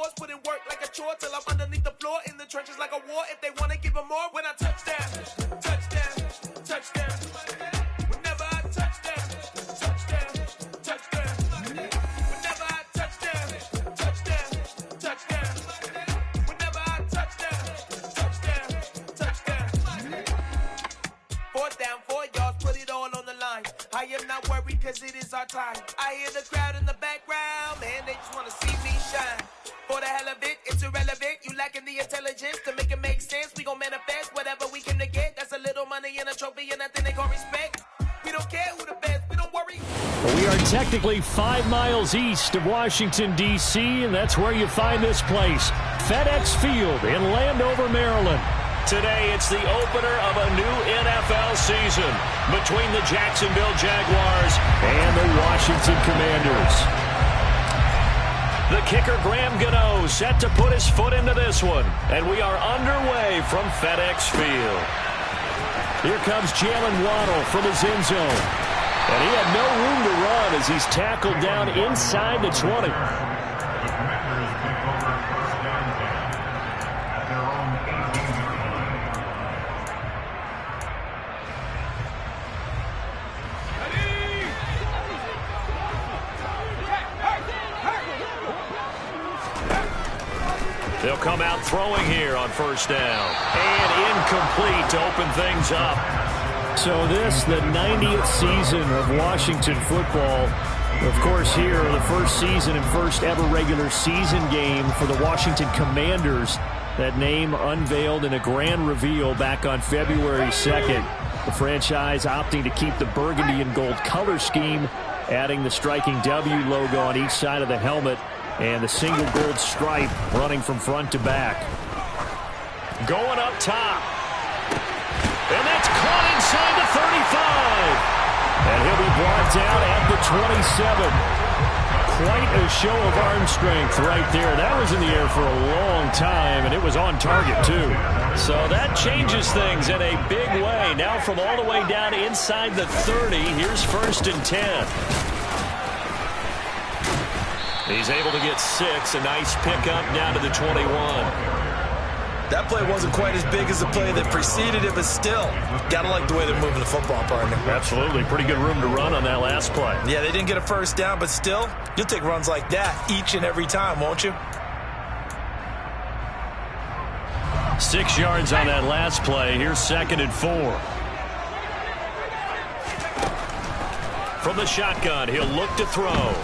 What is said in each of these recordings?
fours, put in work like a chore till I'm underneath the floor, in the trenches like a war. If they want to give them more, when I touch down, touchdown, touchdown. Whenever I touch down, touchdown, touchdown. Whenever I touch down, touchdown, touchdown. Whenever I touch down, touchdown, touchdown. 4th down, 4 yards, put it all on the line. I am not worried cause it is our time. I hear the crowd in the background, man, they just want to see me shine. For the hell of it, it's irrelevant. You lacking the intelligence to make it make sense. We gon' manifest whatever we came to get. That's a little money and a trophy and nothing they call respect. We don't care who the best, we don't worry. We are technically 5 miles east of Washington, D.C., and that's where you find this place, FedEx Field in Landover, Maryland. Today, it's the opener of a new NFL season between the Jacksonville Jaguars and the Washington Commanders. The kicker, Graham Gano, set to put his foot into this one, and we are underway from FedEx Field. Here comes Jalen Waddle from his end zone, and he had no room to run as he's tackled down inside the 20. They'll come out throwing here on 1st down. And incomplete to open things up. So this, the 90th season of Washington football. Of course, here, the first season and first ever regular season game for the Washington Commanders. That name unveiled in a grand reveal back on February 2nd. The franchise opting to keep the burgundy and gold color scheme, adding the striking W logo on each side of the helmet, and the single gold stripe running from front to back. Going up top. And that's caught inside the 35. And he'll be brought down at the 27. Quite a show of arm strength right there. That was in the air for a long time, and it was on target, too. So that changes things in a big way. Now from all the way down inside the 30, here's 1st and 10. He's able to get 6. A nice pickup down to the 21. That play wasn't quite as big as the play that preceded it, but still, gotta like the way they're moving the football, partner. Absolutely. Pretty good room to run on that last play. Yeah, they didn't get a 1st down, but still, you'll take runs like that each and every time, won't you? 6 yards on that last play. Here's 2nd and 4. From the shotgun, he'll look to throw.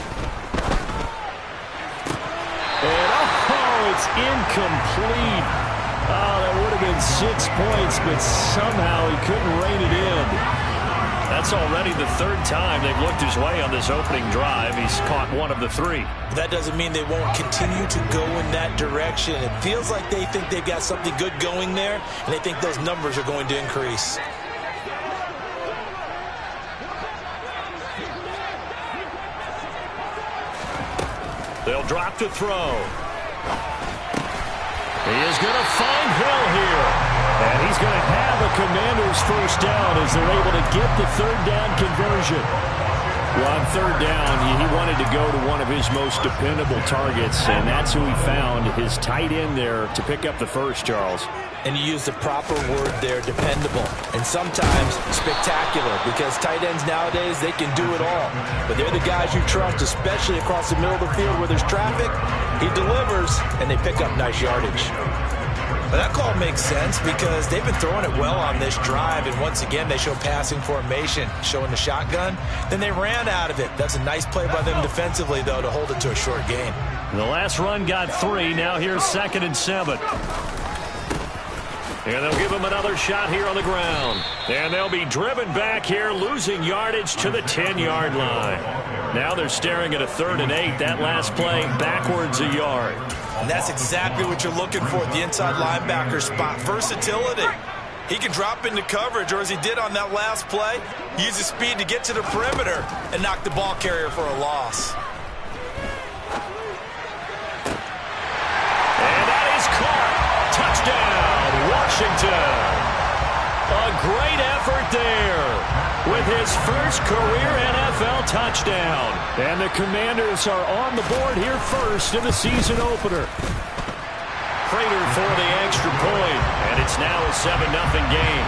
And it's incomplete. Oh, that would have been 6 points, but somehow he couldn't rein it in. That's already the 3rd time they've looked his way on this opening drive. He's caught 1 of the 3. That doesn't mean they won't continue to go in that direction. It feels like they think they've got something good going there, and they think those numbers are going to increase. They'll drop to throw. He is going to find Hill here. And he's going to have a Commanders 1st down as they're able to get the 3rd down conversion. Well, on 3rd down, he wanted to go to one of his most dependable targets, and that's who he found, his tight end there, to pick up the 1st, Charles. And you use the proper word there, dependable. And sometimes spectacular, because tight ends nowadays, they can do it all. But they're the guys you trust, especially across the middle of the field where there's traffic. He delivers, and they pick up nice yardage. But that call makes sense because they've been throwing it well on this drive, and once again, they show passing formation, showing the shotgun. Then they ran out of it. That's a nice play by them defensively, though, to hold it to a short gain. The last run got 3. Now here's 2nd and 7. And they'll give him another shot here on the ground. And they'll be driven back here, losing yardage to the 10-yard line. Now they're staring at a 3rd and 8. That last play backwards a yard. And that's exactly what you're looking for at the inside linebacker spot. Versatility. He can drop into coverage, or as he did on that last play, use his speed to get to the perimeter and knock the ball carrier for a loss. And that is caught. Touchdown, Washington. A great effort there. with his first career NFL touchdown. And the Commanders are on the board here first in the season opener. Prater for the extra point, and it's now a 7-0 game.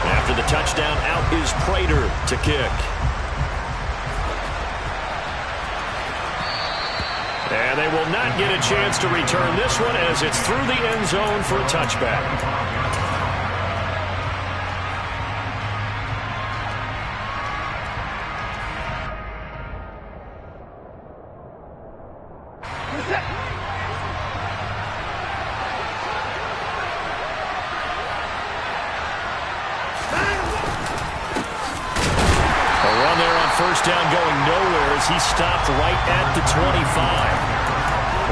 After the touchdown, out is Prater to kick. And they will not get a chance to return this one as it's through the end zone for a touchback. First down going nowhere as he stopped right at the 25.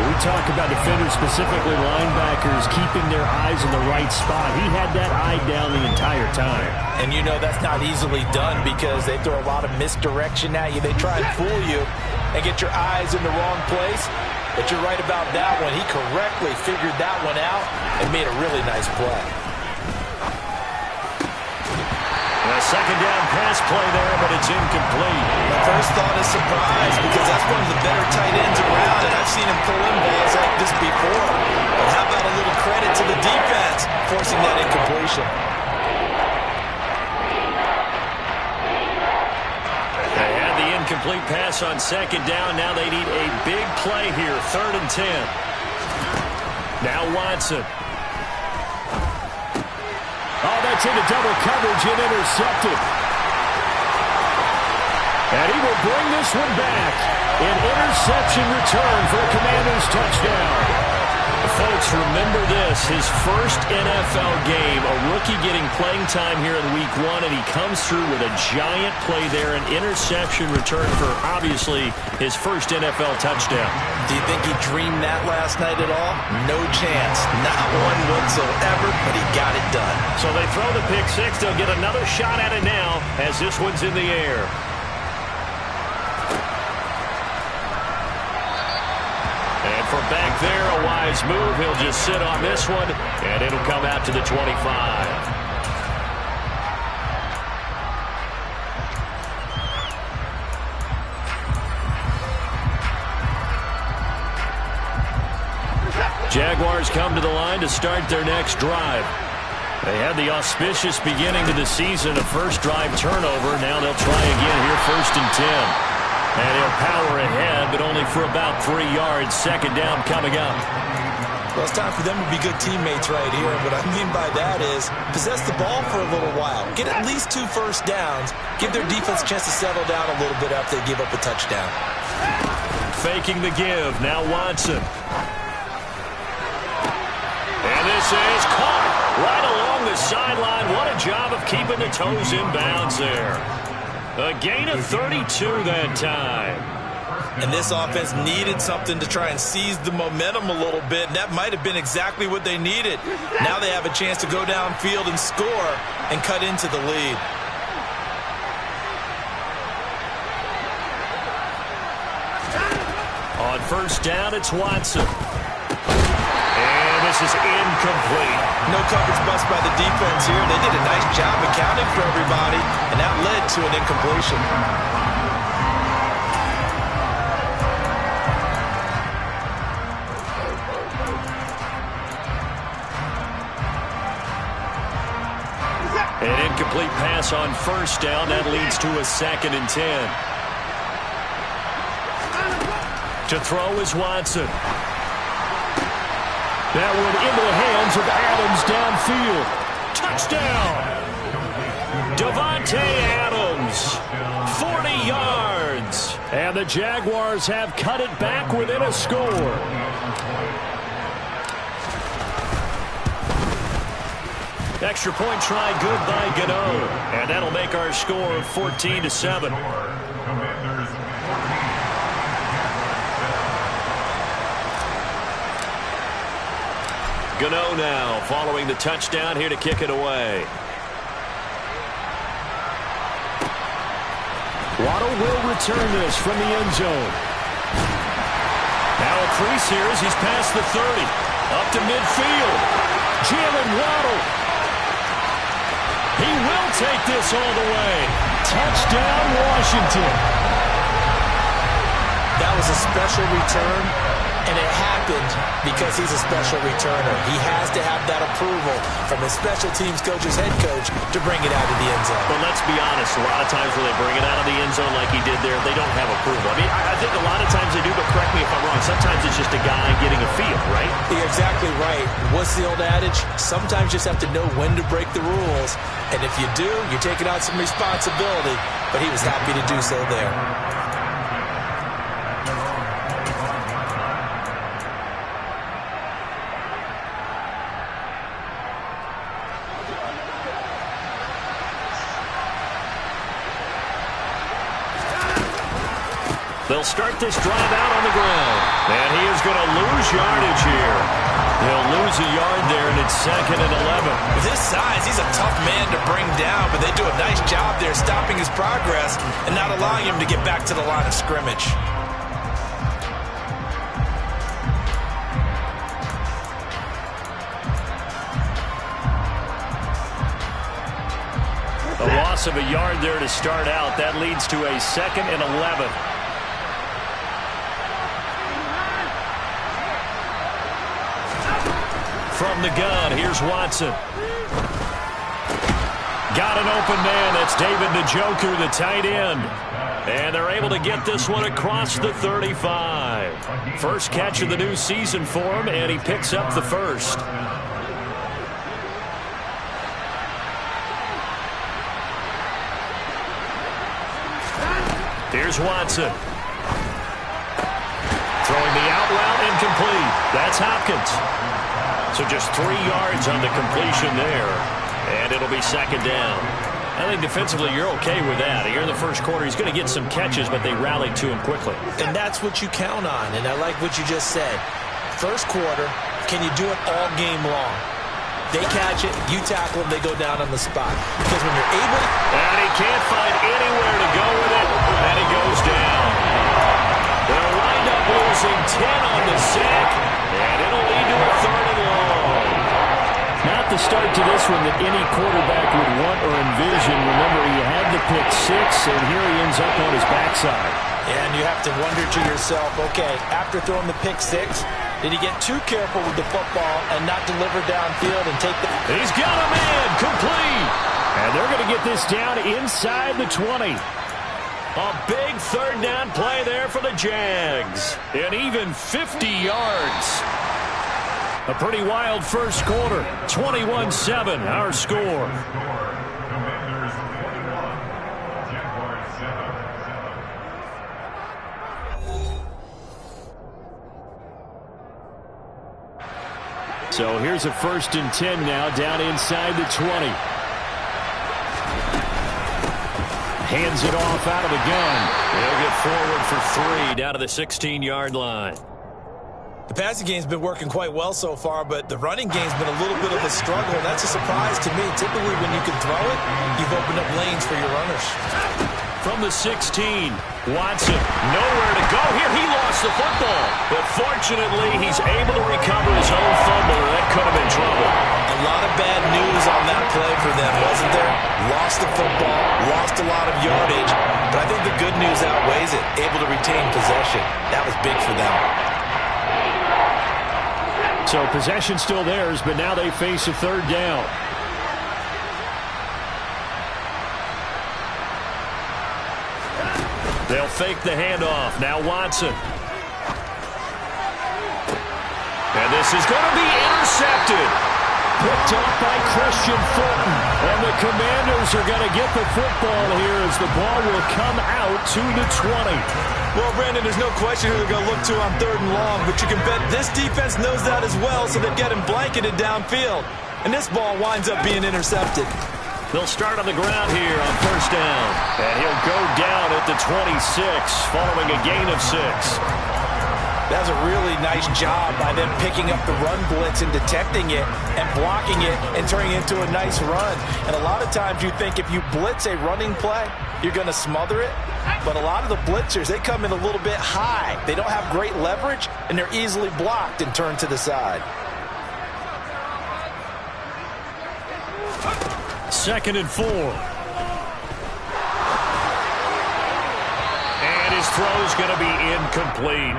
We talk about defenders, specifically linebackers, keeping their eyes in the right spot. He had that eye down the entire time. And you know that's not easily done because they throw a lot of misdirection at you. They try and fool you and get your eyes in the wrong place. But you're right about that one. He correctly figured that one out and made a really nice play. A second down pass play there, but it's incomplete. My first thought is surprise because that's one of the better tight ends around, and I've seen him pull in balls like this before. But how about a little credit to the defense forcing that incompletion? They had the incomplete pass on second down. Now they need a big play here, 3rd and 10. Now Watson. Oh, that's into double coverage and intercepted. And he will bring this one back. An interception return for a Commanders touchdown. Folks, remember this, his first NFL game, a rookie getting playing time here in week 1, and he comes through with a giant play there, an interception return for, obviously, his first NFL touchdown. Do you think he dreamed that last night at all? No chance. Not one whatsoever, but he got it done. So they throw the pick six. They'll get another shot at it now as this one's in the air. And from back there, a wise move. He'll just sit on this one, and it'll come out to the 25. Jaguars come to the line to start their next drive. They had the auspicious beginning to the season, a first drive turnover. Now they'll try again here, 1st and 10. And he'll power ahead, but only for about 3 yards. Second down coming up. Well, it's time for them to be good teammates right here. What I mean by that is possess the ball for a little while. Get at least 2 first downs. Give their defense a chance to settle down a little bit after they give up a touchdown. Faking the give. Now Watson. And this is caught right along the sideline. What a job of keeping the toes in bounds there. A gain of 32 that time. And this offense needed something to try and seize the momentum a little bit. And that might have been exactly what they needed. Now they have a chance to go downfield and score and cut into the lead. On first down, it's Watson. And this is incomplete. No coverage bust by the defense here. They did a nice job accounting for everybody, and that led to an incompletion. An incomplete pass on first down. That leads to a 2nd and 10. To throw is Watson. That one into the hands of Adams downfield. Touchdown! Davante Adams, 40 yards. And the Jaguars have cut it back within a score. Extra point try good by Gano. And that'll make our score 14-7. Gano now following the touchdown here to kick it away. Waddle will return this from the end zone. Now a crease here as he's past the 30. Up to midfield. Jalen Waddle. He will take this all the way. Touchdown, Washington. That was a special return, and it happened because he's a special returner. He has to have that approval from his special teams coach's head coach to bring it out of the end zone. But let's be honest, a lot of times when they bring it out of the end zone like he did there, they don't have approval. I mean, I think a lot of times they do, but correct me if I'm wrong. Sometimes it's just a guy getting a feel, right? You're exactly right. What's the old adage? Sometimes you just have to know when to break the rules. And if you do, you're taking on some responsibility. But he was happy to do so there. They'll start this drive out on the ground. And he is going to lose yardage here. He'll lose a yard there, and it's 2nd and 11. With his size, he's a tough man to bring down, but they do a nice job there stopping his progress and not allowing him to get back to the line of scrimmage. A loss of a yard there to start out. That leads to a 2nd and 11. From the gun, here's Watson. Got an open man. That's David Njoku, the tight end. And they're able to get this one across the 35. First catch of the new season for him, and he picks up the first. Here's Watson. Throwing the out route, incomplete. That's Hopkins. So just 3 yards on the completion there. And it'll be 2nd down. I think defensively you're okay with that. Here in the first quarter, he's going to get some catches, but they rallied to him quickly. And that's what you count on. And I like what you just said. First quarter, can you do it all game long? They catch it, you tackle them, they go down on the spot. Because when you're able... And he can't find anywhere to go with it. And he goes down. They'll wind up losing 10 on the sack. And it'll lead to a 3rd and long. Not the start to this one that any quarterback would want or envision. Remember, he had the pick 6, and here he ends up on his backside. And you have to wonder to yourself, okay, after throwing the pick 6, did he get too careful with the football and not deliver downfield and take the... He's got a man, complete. And they're going to get this down inside the 20. A big 3rd down play there for the Jags. An even 50 yards. A pretty wild first quarter. 21-7, our score. So here's a 1st and 10 now, down inside the 20. Hands it off out of the gun. They'll get forward for 3 down to the 16-yard line. The passing game's been working quite well so far, but the running game's been a little bit of a struggle. That's a surprise to me. Typically, when you can throw it, you've opened up lanes for your runners. From the 16, Watson, nowhere to go here. He lost the football, but fortunately, he's able to recover his own fumble, and that could have been trouble. A lot of bad news on that play for them, wasn't there? Lost the football, lost a lot of yardage, but I think the good news outweighs it. Able to retain possession. That was big for them. So possession still theirs, but now they face a 3rd down. They'll fake the handoff. Now Watson. And this is going to be intercepted. Picked off by Christian Fulton. And the Commanders are going to get the football here as the ball will come out to the 20. Well, Brandon, there's no question who they're going to look to on 3rd and long, but you can bet this defense knows that as well, so they're getting blanketed downfield. And this ball winds up being intercepted. They'll start on the ground here on 1st down. And he'll go down at the 26 following a gain of 6. That was a really nice job by them picking up the run blitz and detecting it and blocking it and turning it into a nice run. And a lot of times you think if you blitz a running play, you're going to smother it. But a lot of the blitzers, they come in a little bit high. They don't have great leverage, and they're easily blocked and turned to the side. 2nd and 4. And his throw's going to be incomplete.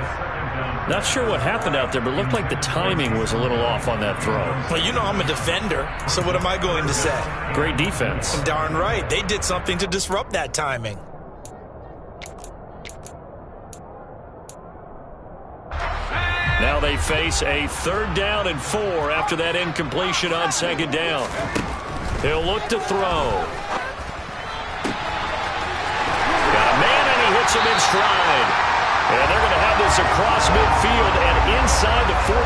Not sure what happened out there, but it looked like the timing was a little off on that throw. Well, you know I'm a defender, so what am I going to say? Great defense. Darn right. They did something to disrupt that timing. Now they face a 3rd down and 4 after that incompletion on 2nd down. He'll look to throw. Got a man, and he hits him in stride. And they're going to have this across midfield and inside the 45.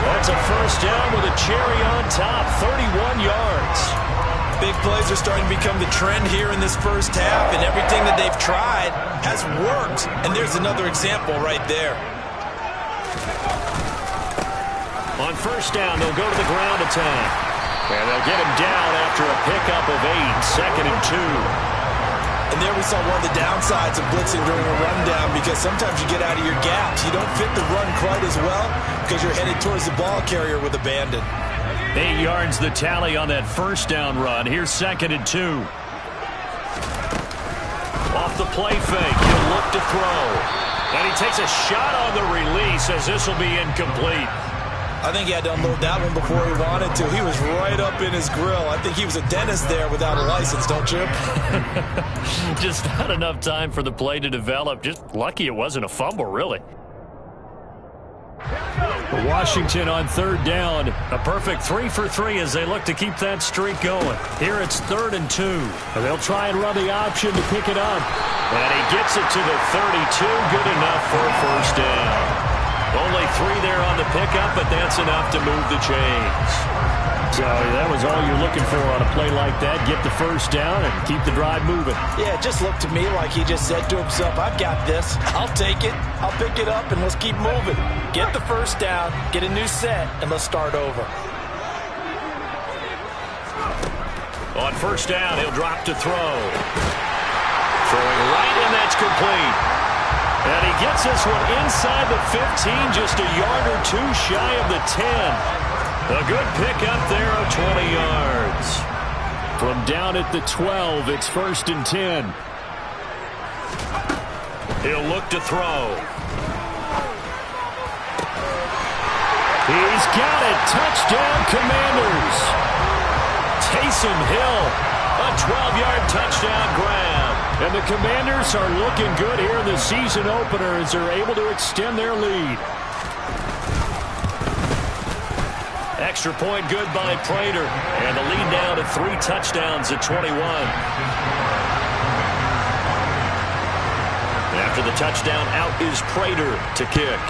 That's a 1st down with a cherry on top, 31 yards. Big plays are starting to become the trend here in this first half, and everything that they've tried has worked. And there's another example right there. On 1st down, they'll go to the ground attack. And they'll get him down after a pickup of 8, 2nd and 2. And there we saw one of the downsides of blitzing during a rundown, because sometimes you get out of your gaps. You don't fit the run quite as well because you're headed towards the ball carrier with abandon. 8 yards the tally on that 1st down run. Here's 2nd and 2. Off the play fake, he'll look to throw. And he takes a shot on the release as this will be incomplete. I think he had to unload that one before he wanted to. He was right up in his grill. I think he was a dentist there without a license, don't you? Just not enough time for the play to develop. Just lucky it wasn't a fumble, really. Washington on 3rd down. A perfect 3 for 3 as they look to keep that streak going. Here it's 3rd and 2. They'll try and run the option to pick it up. And he gets it to the 32. Good enough for a 1st down. Only 3 there on the pickup, but that's enough to move the chains. So that was all you're looking for on a play like that. Get the 1st down and keep the drive moving. Yeah, it just looked to me like he just said to himself, I've got this. I'll take it. I'll pick it up, and let's keep moving. Get the 1st down, get a new set, and let's start over. On 1st down, he'll drop to throw. Throwing right, and that's complete. And he gets this one inside the 15, just a yard or 2 shy of the 10. A good pickup there of 20 yards. From down at the 12, it's 1st and 10. He'll look to throw. He's got it. Touchdown, Commanders. Taysom Hill, a 12-yard touchdown grab. And the Commanders are looking good here in the season opener as they're able to extend their lead. Extra point good by Prater. And the lead down to 3 touchdowns at 21. After the touchdown, out is Prater to kick.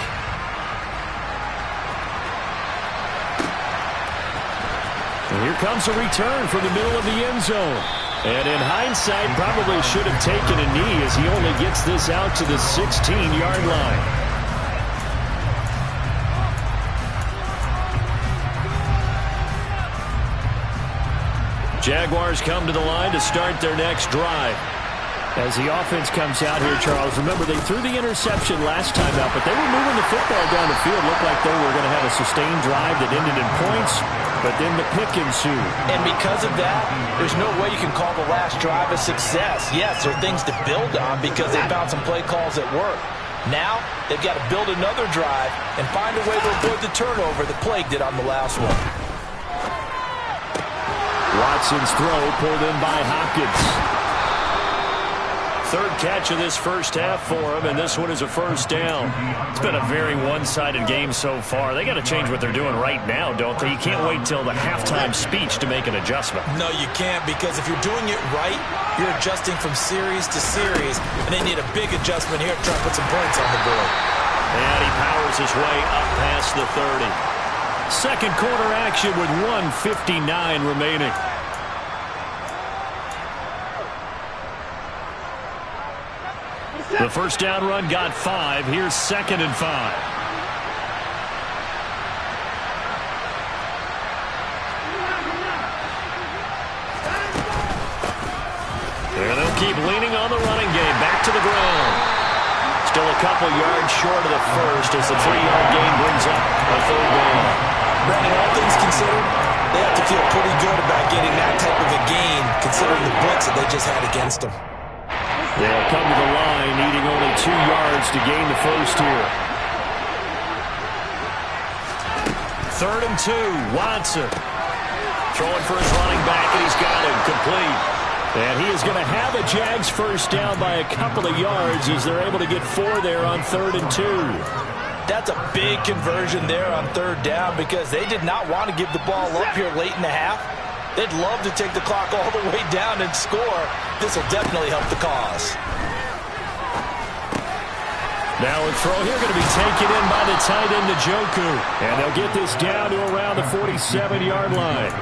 And here comes a return from the middle of the end zone. And in hindsight, probably should have taken a knee as he only gets this out to the 16-yard line. Jaguars come to the line to start their next drive. As the offense comes out here, Charles, remember they threw the interception last time out, but they were moving the football down the field. Looked like they were going to have a sustained drive that ended in points, but then the pick ensued. And because of that, there's no way you can call the last drive a success. Yes, there are things to build on because they found some play calls that work. Now, they've got to build another drive and find a way to avoid the turnover that plagued it on the last one. Watson's throw pulled in by Hopkins. 3rd catch of this first half for him, and this one is a 1st down. It's been a very one-sided game so far. They got to change what they're doing right now, don't they? You can't wait till the halftime speech to make an adjustment. No, you can't, because if you're doing it right, you're adjusting from series to series, and they need a big adjustment here to try to put some points on the board. And he powers his way up past the 30. Second quarter action with 1:59 remaining. The 1st down run got 5. Here's 2nd and 5. And they'll keep leaning on the running game. Back to the ground. Still a couple yards short of the first as the 3-yard gain brings up a 3rd down. Brandon, all things considered, They have to feel pretty good about getting that type of a gain, considering the blitz that they just had against them. They'll come to the line, needing only 2 yards to gain the first here. 3rd and 2, Watson. Throwing for his running back, and he's got him complete. And he is going to have a Jags first down by a couple of yards as they're able to get 4 there on 3rd and 2. That's a big conversion there on 3rd down because they did not want to give the ball up here late in the half. They'd love to take the clock all the way down and score. This will definitely help the cause. Now a throw here going to be taken in by the tight end, Njoku. And they'll get this down to around the 47-yard line.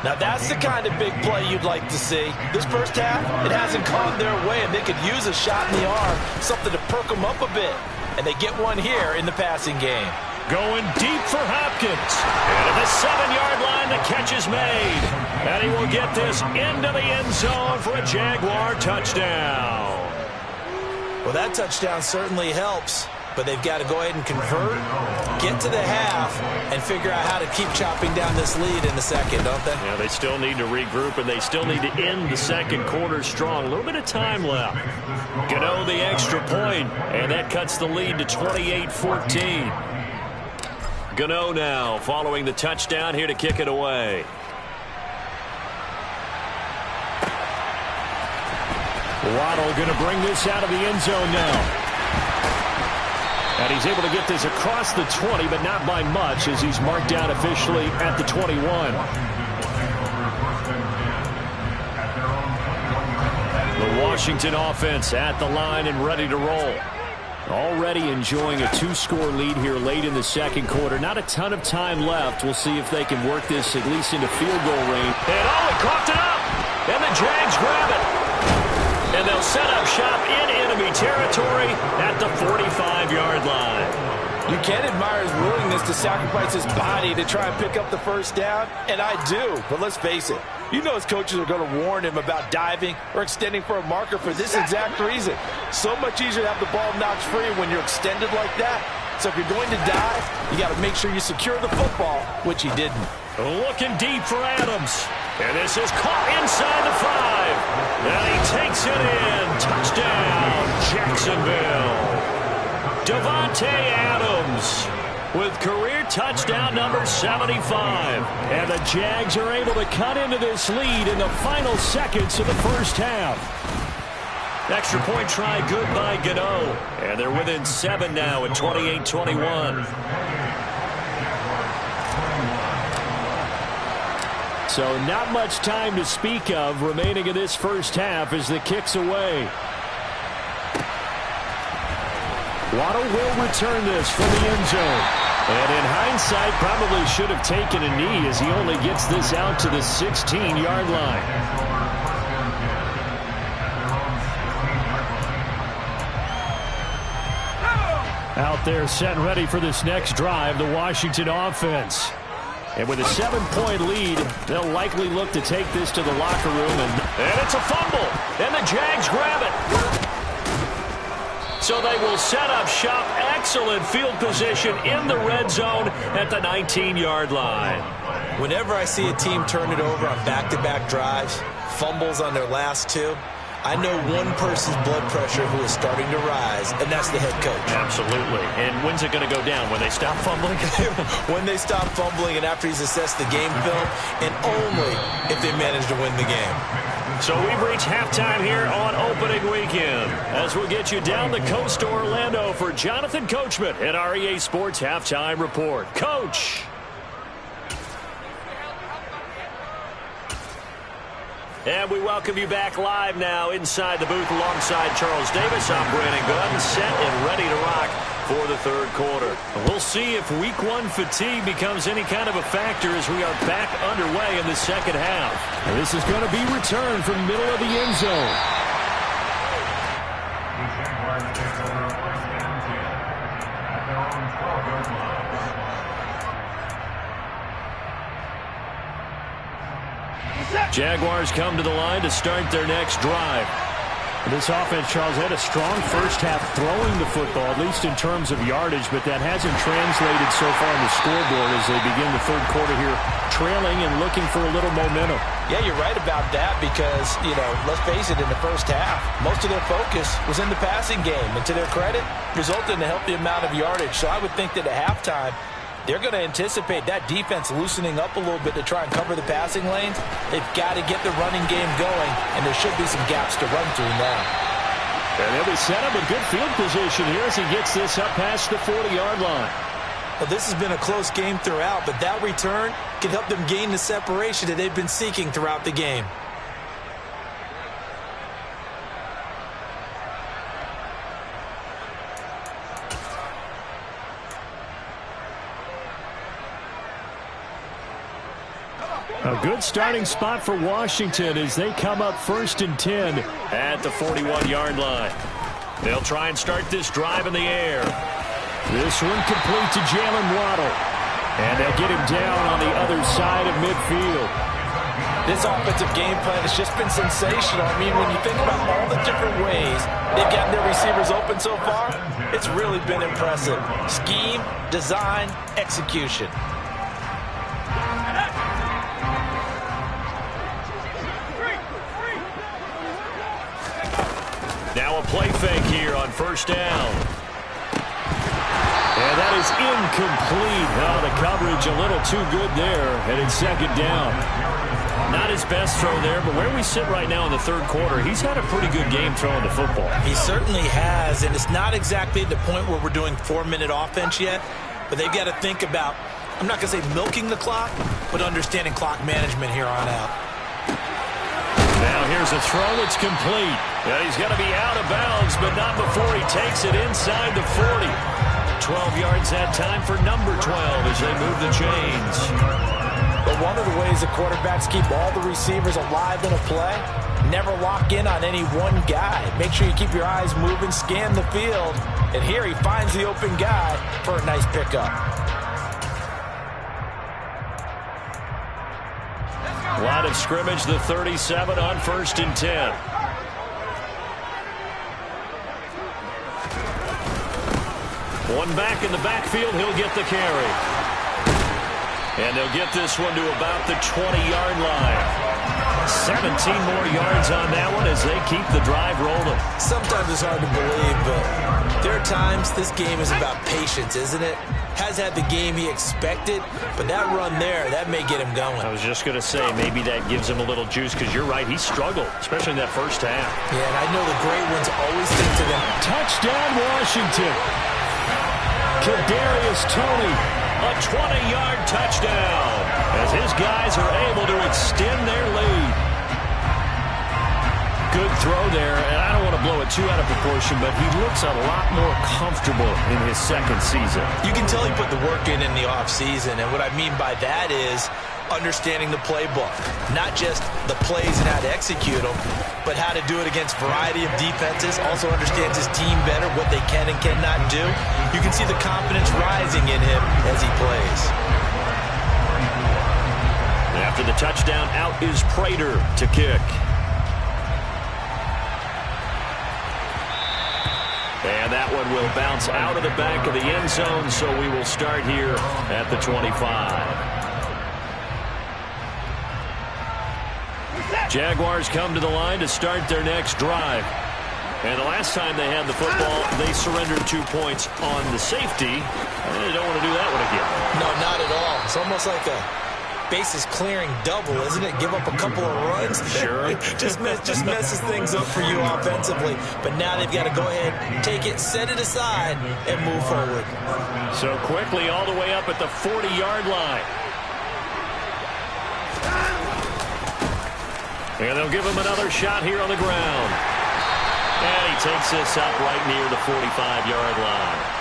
Now that's the kind of big play you'd like to see. This first half, it hasn't gone their way, and they could use a shot in the arm, something to perk them up a bit. And they get one here in the passing game. Going deep for Hopkins. And at the 7-yard line, the catch is made. And he will get this into the end zone for a Jaguar touchdown. Well, that touchdown certainly helps, but they've got to go ahead and convert, get to the half, and figure out how to keep chopping down this lead in the second, don't they? Yeah, they still need to regroup, and they still need to end the second quarter strong. A little bit of time left. Gano the extra point, and that cuts the lead to 28-14. Gano now following the touchdown here to kick it away. Waddle going to bring this out of the end zone now. And he's able to get this across the 20, but not by much as he's marked down officially at the 21. The Washington offense at the line and ready to roll. Already enjoying a 2-score lead here late in the second quarter. Not a ton of time left. We'll see if they can work this at least into field goal range. And he coughed it up. And the Jags grab it. And they'll set up shop in enemy territory at the 45-yard line. You can admire his willingness to sacrifice his body to try and pick up the first down, and I do. But let's face it, you know his coaches are going to warn him about diving or extending for a marker for this exact reason. So much easier to have the ball knocked free when you're extended like that. So if you're going to dive, you got to make sure you secure the football, which he didn't. Looking deep for Adams. And this is caught inside the 5. And he takes it in. Touchdown, Jacksonville. Davante Adams with career touchdown number 75. And the Jags are able to cut into this lead in the final seconds of the first half. Extra point try good by Gano. And they're within 7 now at 28-21. So not much time to speak of remaining in this first half as the kick's away. Waddle will return this from the end zone. And in hindsight, probably should have taken a knee as he only gets this out to the 16-yard line. Out there set and ready for this next drive, the Washington offense. And with a 7-point lead, they'll likely look to take this to the locker room. And it's a fumble. And the Jags grab it. So they will set up shop. Excellent field position in the red zone at the 19-yard line. Whenever I see a team turn it over on back-to-back drives, fumbles on their last 2, I know one person's blood pressure who is starting to rise, and that's the head coach. Absolutely. And when's it going to go down? When they stop fumbling? When they stop fumbling and after he's assessed the game film, and only if they manage to win the game. So we've reached halftime here on opening weekend. As we'll get you down the coast to Orlando for Jonathan Coachman at our EA Sports Halftime Report. Coach! And we welcome you back live now inside the booth alongside Charles Davis. I'm Brandon Gunn, set and ready to rock for the third quarter. And we'll see if week 1 fatigue becomes any kind of a factor as we are back underway in the second half. And this is going to be returned from middle of the end zone. Jaguars come to the line to start their next drive. This offense, Charles, had a strong first half throwing the football, at least in terms of yardage, but that hasn't translated so far on the scoreboard as they begin the third quarter here, trailing and looking for a little momentum. Yeah, you're right about that because, let's face it, in the first half, most of their focus was in the passing game. And to their credit, resulted in a healthy amount of yardage. So I would think that at halftime, they're going to anticipate that defense loosening up a little bit to try and cover the passing lanes. They've got to get the running game going, and there should be some gaps to run through now. And they'll be set up in good field position here as he gets this up past the 40-yard line. Well, this has been a close game throughout, but that return can help them gain the separation that they've been seeking throughout the game. A good starting spot for Washington as they come up 1st and 10 at the 41-yard line. They'll try and start this drive in the air. This one complete to Jalen Waddle. And they'll get him down on the other side of midfield. This offensive game plan has just been sensational. I mean, when you think about all the different ways they've gotten their receivers open so far, it's really been impressive. Scheme, design, execution. Now a play fake here on 1st down. And that is incomplete. Oh, the coverage a little too good there. And it's 2nd down. Not his best throw there, but where we sit right now in the third quarter, he's had a pretty good game throwing the football. He certainly has, and it's not exactly the point where we're doing 4-minute offense yet, but they've got to think about, I'm not going to say milking the clock, but understanding clock management here on out. Now here's a throw that's complete. And he's going to be out of bounds, but not before he takes it inside the 40. 12 yards that time for number 12 as they move the chains. But one of the ways the quarterbacks keep all the receivers alive in a play, never lock in on any one guy. Make sure you keep your eyes moving, scan the field. And here he finds the open guy for a nice pickup. Line of scrimmage, the 37 on 1st and 10. One back in the backfield, he'll get the carry. And they'll get this one to about the 20-yard line. 17 more yards on that one as they keep the drive rolling. Sometimes it's hard to believe, but there are times this game is about patience, isn't it? Has had the game he expected, but that run there, that may get him going. I was just going to say, maybe that gives him a little juice because you're right, he struggled, especially in that first half. Yeah, and I know the great ones always think to them. Touchdown, Washington. Kadarius Toney, a 20-yard touchdown as his guys are able to extend their lead. Good throw there, and I don't want to blow it too out of proportion, but he looks a lot more comfortable in his 2nd season. You can tell he put the work in the offseason, and what I mean by that is understanding the playbook. Not just the plays and how to execute them, but how to do it against a variety of defenses. Also understands his team better, what they can and cannot do. You can see the confidence rising in him as he plays. After the touchdown, out is Prater to kick. And that one will bounce out of the back of the end zone, so we will start here at the 25. Jaguars come to the line to start their next drive. And the last time they had the football, they surrendered 2 points on the safety. They don't want to do that one again. No, not at all. It's almost like a bases clearing double, isn't it? Give up a couple of runs. Sure. just messes things up for you offensively. But now they've got to go ahead, take it, set it aside, and move forward. So quickly all the way up at the 40-yard line. And they'll give him another shot here on the ground. And he takes this up right near the 45-yard line.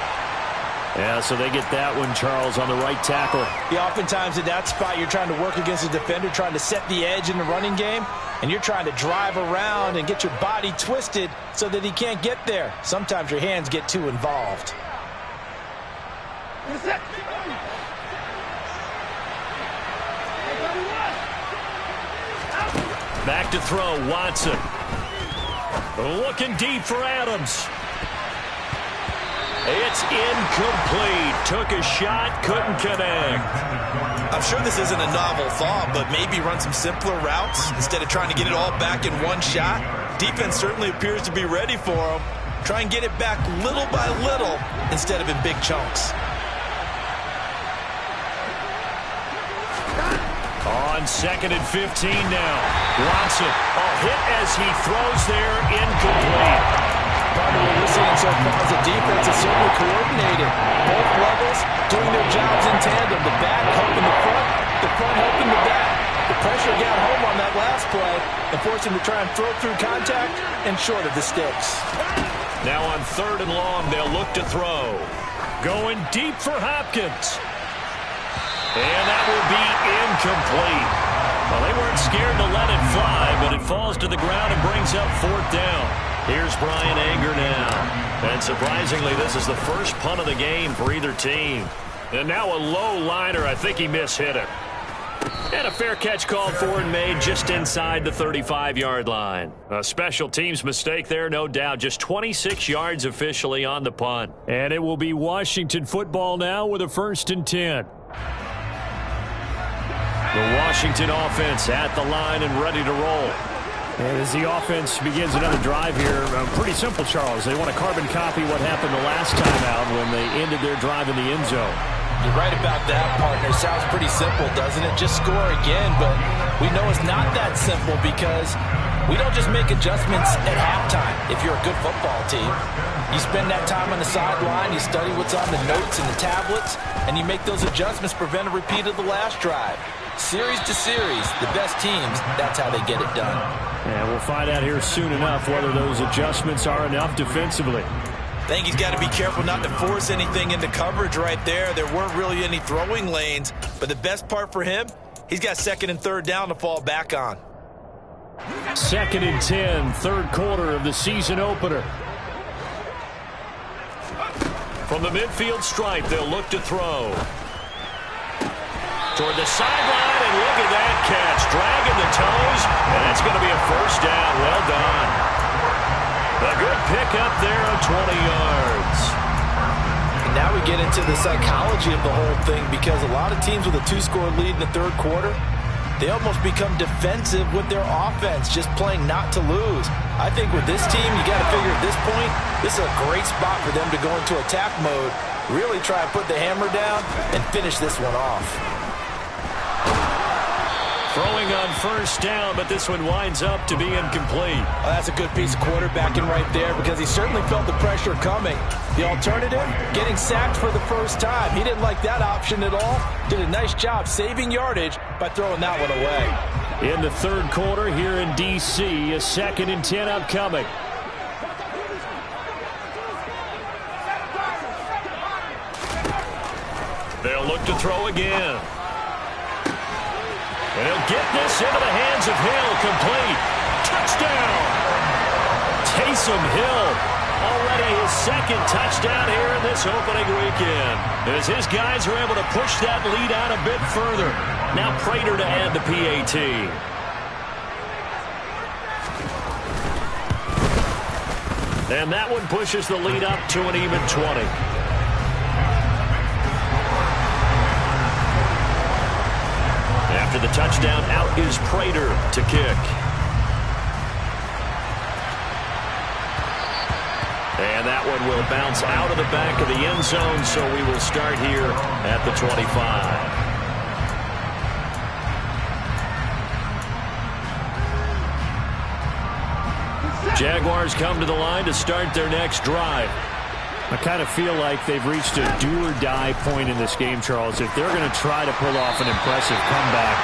Yeah, so they get that one, Charles, on the right tackle. Yeah, oftentimes at that spot, you're trying to work against a defender, trying to set the edge in the running game, and you're trying to drive around and get your body twisted so that he can't get there. Sometimes your hands get too involved. Back to throw, Watson. Looking deep for Adams. It's incomplete. Took a shot, couldn't connect. I'm sure this isn't a novel thought, but maybe run some simpler routes instead of trying to get it all back in one shot. Defense certainly appears to be ready for him. Try and get it back little by little instead of in big chunks. On 2nd and 15 now. Watson, a hit as he throws there, incomplete. Part of what we're seeing so far is the defense is certainly coordinated. Both levels doing their jobs in tandem. The back helping the front helping the back. The pressure got home on that last play and forced him to try and throw through contact and short of the sticks. Now on 3rd and long, they'll look to throw. Going deep for Hopkins. And that will be incomplete. Well, they weren't scared to let it fly, but it falls to the ground and brings up 4th down. Here's Brian Anger now. And surprisingly, this is the first punt of the game for either team. And now a low liner. I think he mishit it. And a fair catch called for and made just inside the 35-yard line. A special teams mistake there, no doubt. Just 26 yards officially on the punt. And it will be Washington football now with a 1st and 10. The Washington offense at the line and ready to roll. And as the offense begins another drive here, pretty simple, Charles. They want to carbon copy what happened the last time out when they ended their drive in the end zone. You're right about that, partner. Sounds pretty simple, doesn't it? Just score again, but we know it's not that simple because we don't just make adjustments at halftime if you're a good football team. You spend that time on the sideline, you study what's on the notes and the tablets, and you make those adjustments to prevent a repeat of the last drive. Series to series, the best teams, that's how they get it done. And we'll find out here soon enough whether those adjustments are enough defensively. I think he's got to be careful not to force anything into coverage right there. There weren't really any throwing lanes, but the best part for him, he's got 2nd and 3rd down to fall back on. 2nd and 10, 3rd quarter of the season opener. From the midfield stripe, they'll look to throw. Toward the sideline, and look at that catch. Dragging the toes, and that's going to be a 1st down. Well done. A good pickup there of 20 yards. And now we get into the psychology of the whole thing because a lot of teams with a 2-score lead in the 3rd quarter, they almost become defensive with their offense, just playing not to lose. I think with this team, you got to figure at this point, this is a great spot for them to go into attack mode, really try and put the hammer down and finish this one off. Throwing on 1st down, but this one winds up to be incomplete. Well, that's a good piece of quarterbacking right there because he certainly felt the pressure coming. The alternative, getting sacked for the first time. He didn't like that option at all. Did a nice job saving yardage by throwing that one away. In the 3rd quarter here in D.C., a 2nd and 10 upcoming. They'll look to throw again. And he'll get this into the hands of Hill, complete. Touchdown! Taysom Hill, already his 2nd touchdown here in this opening weekend. As his guys are able to push that lead out a bit further. Now Prater to add the PAT. And that one pushes the lead up to an even 20. After the touchdown, out is Prater to kick. And that one will bounce out of the back of the end zone, so we will start here at the 25. Jaguars come to the line to start their next drive. I kind of feel like they've reached a do-or-die point in this game, Charles. If they're going to try to pull off an impressive comeback,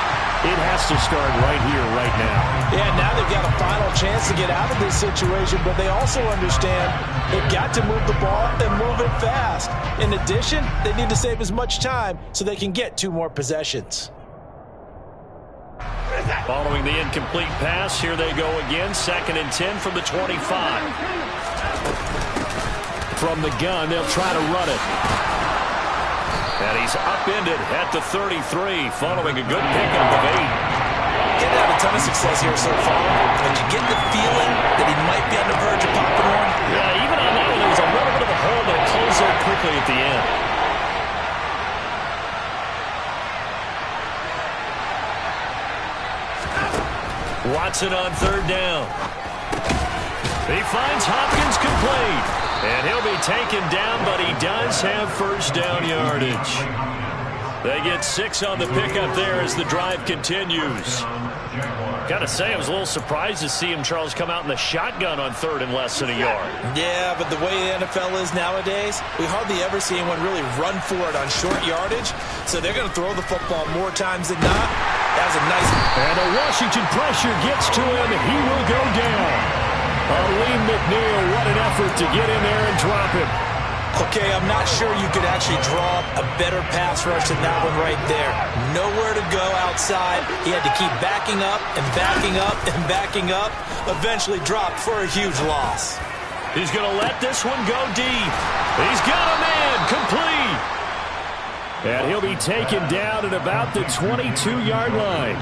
it has to start right here, right now. Yeah, now they've got a final chance to get out of this situation, but they also understand they've got to move the ball and move it fast. In addition, they need to save as much time so they can get 2 more possessions. Following the incomplete pass, here they go again. 2nd and 10 from the 25. From the gun, they'll try to run it. And he's upended at the 33, following a good pickup of 8. getting out a ton of success here so far, but you get the feeling that he might be on the verge of popping one. Yeah, even on that one, there was a little bit of a hole that closed up quickly at the end. Watson on third down. He finds Hopkins complete. And he'll be taken down, but he does have first down yardage. They get 6 on the pickup there as the drive continues. Gotta say, I was a little surprised to see him, Charles, come out in the shotgun on third and less than a yard. Yeah, but the way the NFL is nowadays, we hardly ever see anyone really run for it on short yardage. So they're going to throw the football more times than not. That was a nice... And the Washington pressure gets to him. He will go down. Lee McNeil, what an effort to get in there and drop him. Okay, I'm not sure you could actually draw a better pass rush than that one right there. Nowhere to go outside. He had to keep backing up and backing up and backing up. Eventually dropped for a huge loss. He's going to let this one go deep. He's got a man complete. And he'll be taken down at about the 22-yard line.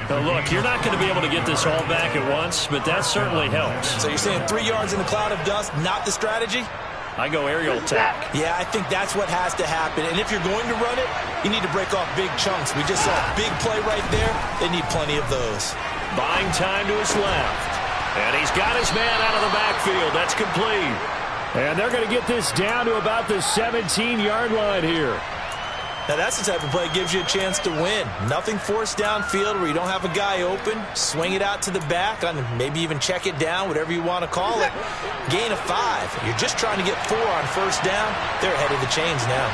Now look, you're not going to be able to get this all back at once, but that certainly helps. So you're saying 3 yards in a cloud of dust, not the strategy? I go aerial attack. Yeah, I think that's what has to happen. And if you're going to run it, you need to break off big chunks. We just saw a big play right there. They need plenty of those. Buying time to his left. And he's got his man out of the backfield. That's complete. And they're going to get this down to about the 17-yard line here. Now, that's the type of play that gives you a chance to win. Nothing forced downfield where you don't have a guy open. Swing it out to the back, and maybe even check it down, whatever you want to call it. Gain of 5. You're just trying to get 4 on first down. They're ahead of the chains now.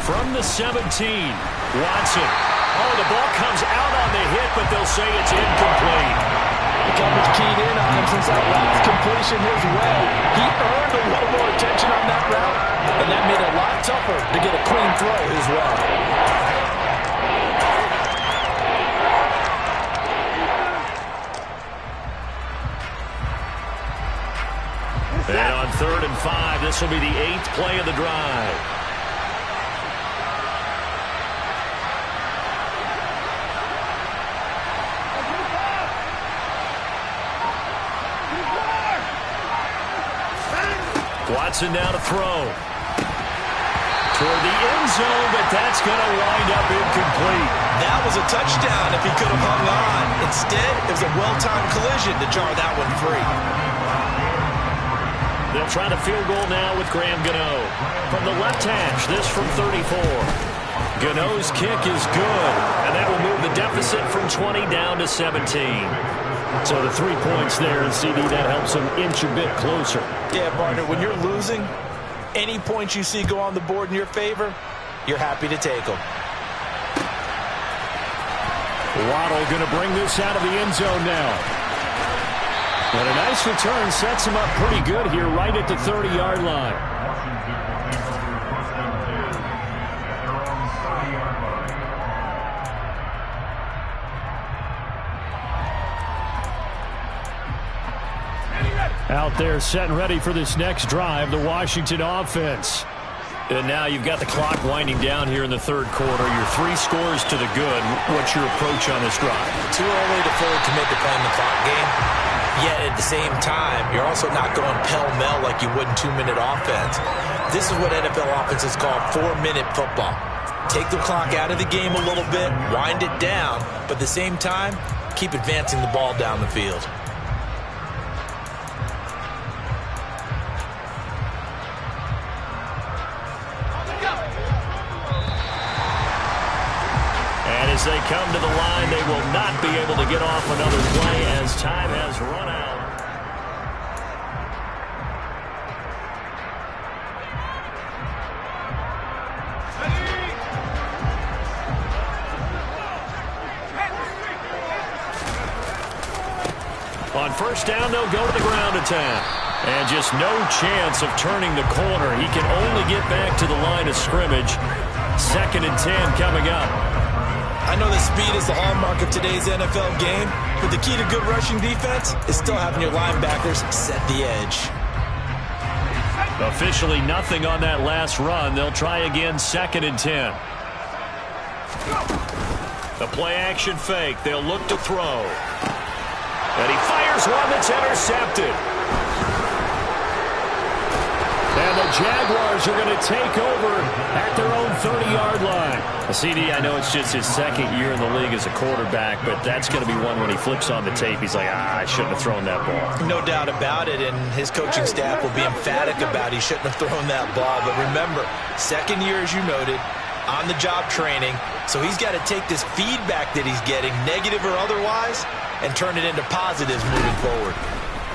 From the 17, Watson. Oh, the ball comes out on the hit, but they'll say it's incomplete. The coverage keyed in on him since that last completion his way. He earned a little more attention on that route, and that made it a lot tougher to get a clean throw his way. And on 3rd and 5, this will be the 8th play of the drive. Watson now to throw. Toward the end zone, but that's going to wind up incomplete. That was a touchdown if he could have hung on. Instead, it was a well-timed collision to jar that one free. They'll try the field goal now with Graham Gano. From the left hash, this from 34. Gano's kick is good, and that will move the deficit from 20 down to 17. So the 3 points there, and CD, that helps them inch a bit closer. Yeah, partner, when you're losing, any points you see go on the board in your favor, you're happy to take them. Waddle going to bring this out of the end zone now. And a nice return sets him up pretty good here right at the 30-yard line. Out there set and ready for this next drive, the Washington offense. And now you've got the clock winding down here in the 3rd quarter. Your 3 scores to the good. What's your approach on this drive? Too early to fully commit to playing the clock game. Yet at the same time, you're also not going pell-mell like you would in 2-minute offense. This is what NFL offenses call 4-minute football. Take the clock out of the game a little bit, wind it down, but at the same time, keep advancing the ball down the field. As they come to the line, they will not be able to get off another play as time has run out. On first down, they'll go to the ground attack. And just no chance of turning the corner. He can only get back to the line of scrimmage. 2nd and 10 coming up. I know that speed is the hallmark of today's NFL game, but the key to good rushing defense is still having your linebackers set the edge. Officially nothing on that last run. They'll try again 2nd and 10. The play-action fake. They'll look to throw. And he fires one that's intercepted. And the Jaguars are going to take over at their own 30-yard line. CD, I know it's just his second year in the league as a quarterback, but that's going to be one when he flips on the tape. He's like, I shouldn't have thrown that ball. No doubt about it, and his coaching staff will be emphatic about he shouldn't have thrown that ball. But remember, second year, as you noted, on-the-job training, so he's got to take this feedback that he's getting, negative or otherwise, and turn it into positives moving forward.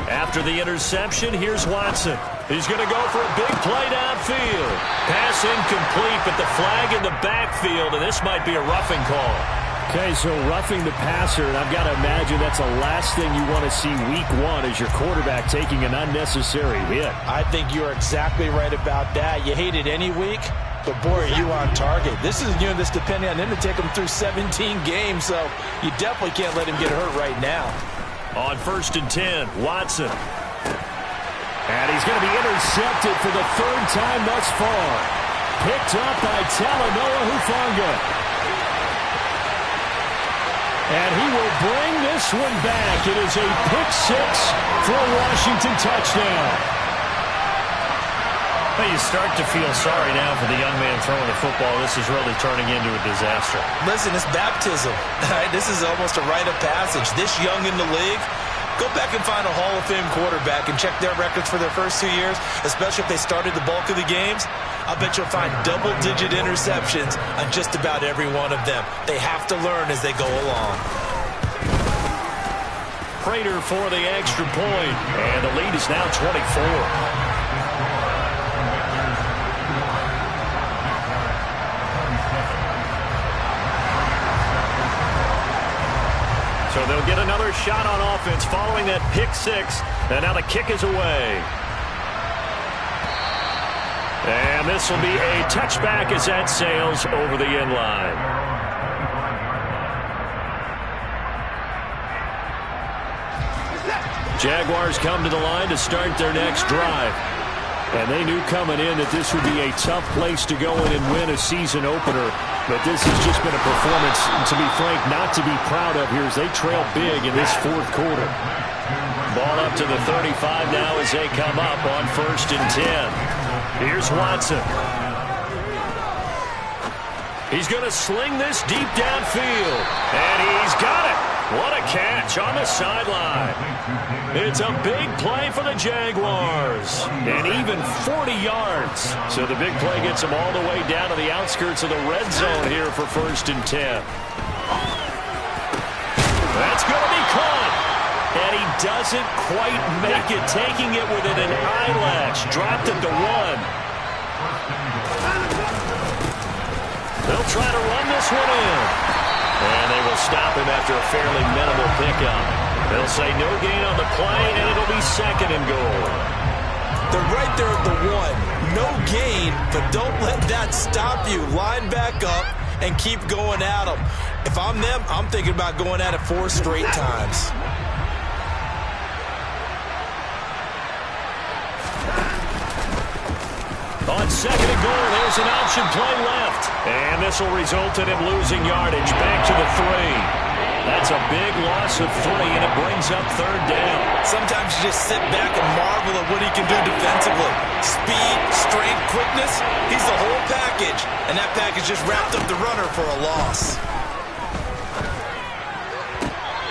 After the interception, here's Watson. He's going to go for a big play downfield. Pass incomplete, but the flag in the backfield, and this might be a roughing call. Okay, so roughing the passer, and I've got to imagine that's the last thing you want to see week one as your quarterback taking an unnecessary hit. I think you're exactly right about that. You hate it any week, but boy, are you on target. This is this depending on him to take him through 17 games, so you definitely can't let him get hurt right now. On 1st and 10, Watson. And he's going to be intercepted for the third time thus far. Picked up by Talanoa Hufanga. And he will bring this one back. It is a pick six for a Washington touchdown. Well, you start to feel sorry now for the young man throwing the football. This is really turning into a disaster. Listen, it's baptism. This is almost a rite of passage. This young in the league, go back and find a Hall of Fame quarterback and check their records for their first 2 years, especially if they started the bulk of the games. I bet you'll find double-digit interceptions on just about every one of them. They have to learn as they go along. Prater for the extra point, and the lead is now 24. So they'll get another shot on offense following that pick six. And now the kick is away. And this will be a touchback as that sails over the end line. Jaguars come to the line to start their next drive. And they knew coming in that this would be a tough place to go in and win a season opener. But this has just been a performance, to be frank, not to be proud of here as they trail big in this fourth quarter. Ball up to the 35 now as they come up on 1st and 10. Here's Watson. He's going to sling this deep downfield. And he's got it. What a catch on the sideline. It's a big play for the Jaguars. And even 40 yards. So the big play gets them all the way down to the outskirts of the red zone here for 1st and 10. That's going to be caught. And he doesn't quite make it, taking it within an eyelash. Dropped it to 1. They'll try to run this one in. And they will stop him after a fairly minimal pickup. They'll say no gain on the play, and it'll be 2nd and goal. They're right there at the 1. No gain, but don't let that stop you. Line back up and keep going at them. If I'm them, I'm thinking about going at it 4 straight times. On 2nd and goal, there's an option play left. And this will result in him losing yardage. Back to the 3. That's a big loss of 3, and it brings up 3rd down. Sometimes you just sit back and marvel at what he can do defensively. Speed, strength, quickness, he's the whole package. And that package just wrapped up the runner for a loss.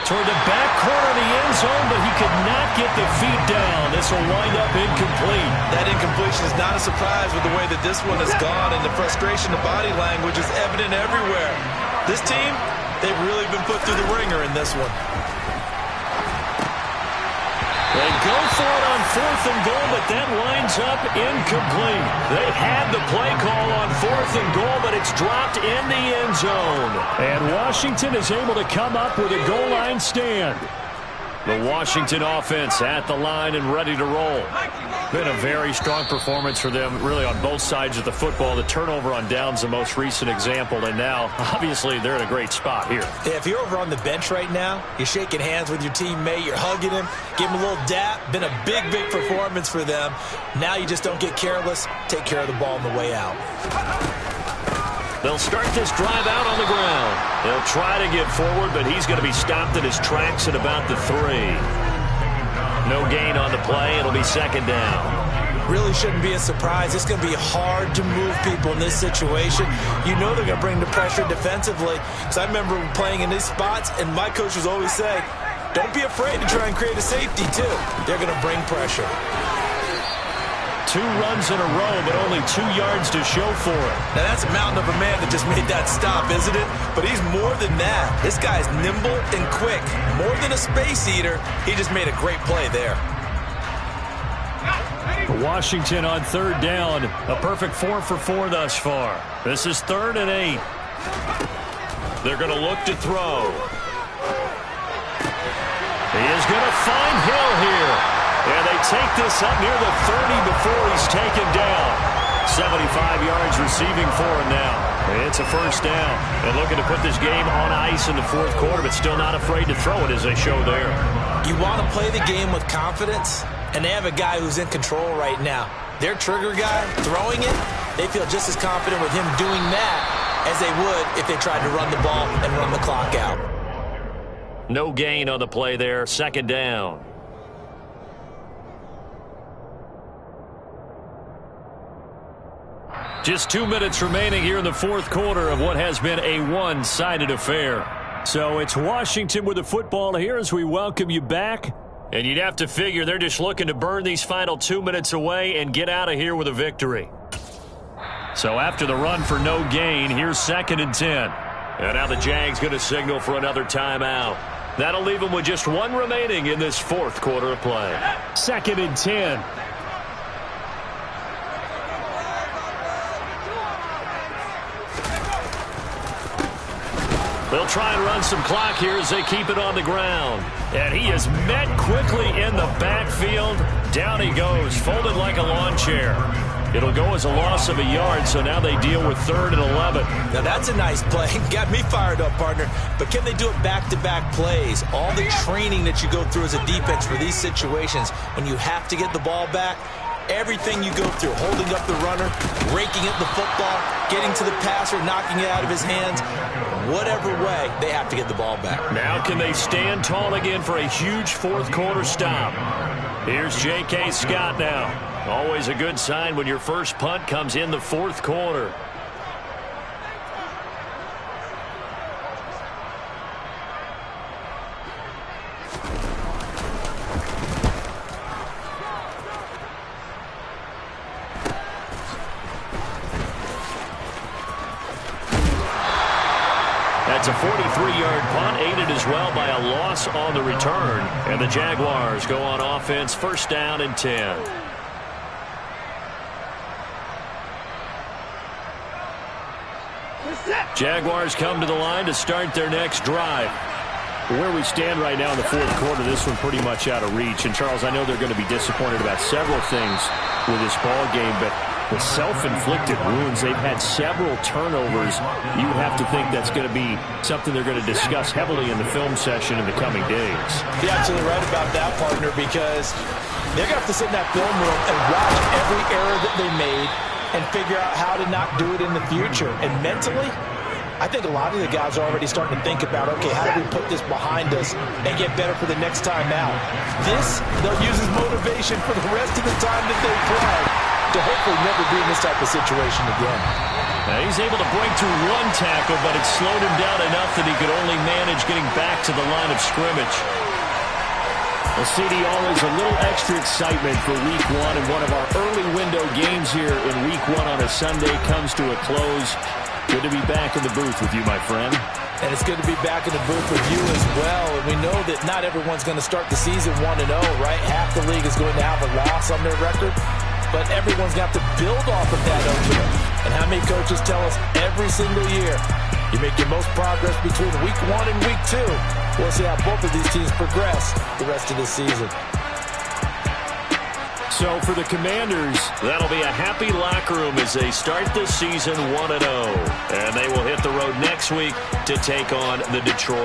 Toward the back corner of the end zone, but he could not get the feet down. This will wind up incomplete. That incompletion is not a surprise with the way that this one has gone, and the frustration of body language is evident everywhere. This team, they've really been put through the ringer in this one. They go for it on 4th and goal, but that winds up incomplete. They had the play call on 4th and goal, but it's dropped in the end zone. And Washington is able to come up with a goal line stand. The Washington offense at the line and ready to roll. Been a very strong performance for them, really, on both sides of the football. The turnover on downs, the most recent example, and now, obviously, they're in a great spot here. Yeah, if you're over on the bench right now, you're shaking hands with your teammate, you're hugging him, give him a little dap. Been a big, big performance for them. Now you just don't get careless. Take care of the ball on the way out. They'll start this drive out on the ground. They'll try to get forward, but he's going to be stopped in his tracks at about the 3. No gain on the play. It'll be second down. Really shouldn't be a surprise. It's going to be hard to move people in this situation. You know they're going to bring the pressure defensively. So I remember playing in these spots, and my coaches always say, don't be afraid to try and create a safety, too. They're going to bring pressure. 2 runs in a row, but only 2 yards to show for it. Now, that's a mountain of a man that just made that stop, isn't it? But he's more than that. This guy's nimble and quick. More than a space eater, he just made a great play there. Washington on 3rd down. A perfect 4 for 4 thus far. This is 3rd and 8. They're going to look to throw. He is going to find Hill here. And they take this up near the 30 before he's taken down. 75 yards receiving for him now. It's a first down. And looking to put this game on ice in the 4th quarter, but still not afraid to throw it as they show there. You want to play the game with confidence, and they have a guy who's in control right now. Their trigger guy throwing it, they feel just as confident with him doing that as they would if they tried to run the ball and run the clock out. No gain on the play there. Second down. Just 2 minutes remaining here in the 4th quarter of what has been a one-sided affair. So it's Washington with the football here as we welcome you back. And you'd have to figure they're just looking to burn these final 2 minutes away and get out of here with a victory. So after the run for no gain, here's 2nd and 10. And now the Jags going to signal for another timeout. That'll leave them with just 1 remaining in this 4th quarter of play. 2nd and 10. They'll try and run some clock here as they keep it on the ground. And he is met quickly in the backfield. Down he goes, folded like a lawn chair. It'll go as a loss of a yard, so now they deal with 3rd and 11. Now that's a nice play. Got me fired up, partner. But can they do it back-to-back plays? All the training that you go through as a defense for these situations, when you have to get the ball back, everything you go through, holding up the runner, raking at the football, getting to the passer, knocking it out of his hands, whatever way, they have to get the ball back. Now can they stand tall again for a huge 4th quarter stop? Here's J.K. Scott now. Always a good sign when your first punt comes in the 4th quarter. That's a 43-yard punt, aided as well by a loss on the return. And the Jaguars go on offense, 1st down and 10. Jaguars come to the line to start their next drive. Where we stand right now in the 4th quarter, this one pretty much out of reach. And, Charles, I know they're going to be disappointed about several things with this ball game, but the self-inflicted wounds, they've had several turnovers. You would have to think that's going to be something they're going to discuss heavily in the film session in the coming days. You're absolutely right about that, partner, because they're going to have to sit in that film room and watch every error that they made and figure out how to not do it in the future. And mentally, I think a lot of the guys are already starting to think about, okay, how do we put this behind us and get better for the next time out? This, they'll use as motivation for the rest of the time that they play to hopefully never be in this type of situation again. Now he's able to break through 1 tackle, but it slowed him down enough that he could only manage getting back to the line of scrimmage. Well, CD, always a little extra excitement for Week 1, and one of our early window games here in Week 1 on a Sunday comes to a close. Good to be back in the booth with you, my friend. And it's good to be back in the booth with you as well. And we know that not everyone's going to start the season 1-0, right? Half the league is going to have a loss on their record. But everyone's going to have to build off of that opener. And how many coaches tell us every single year, you make your most progress between Week 1 and Week 2. We'll see how both of these teams progress the rest of the season. So for the Commanders, that'll be a happy locker room as they start the season 1-0. And they will hit the road next week to take on the Detroit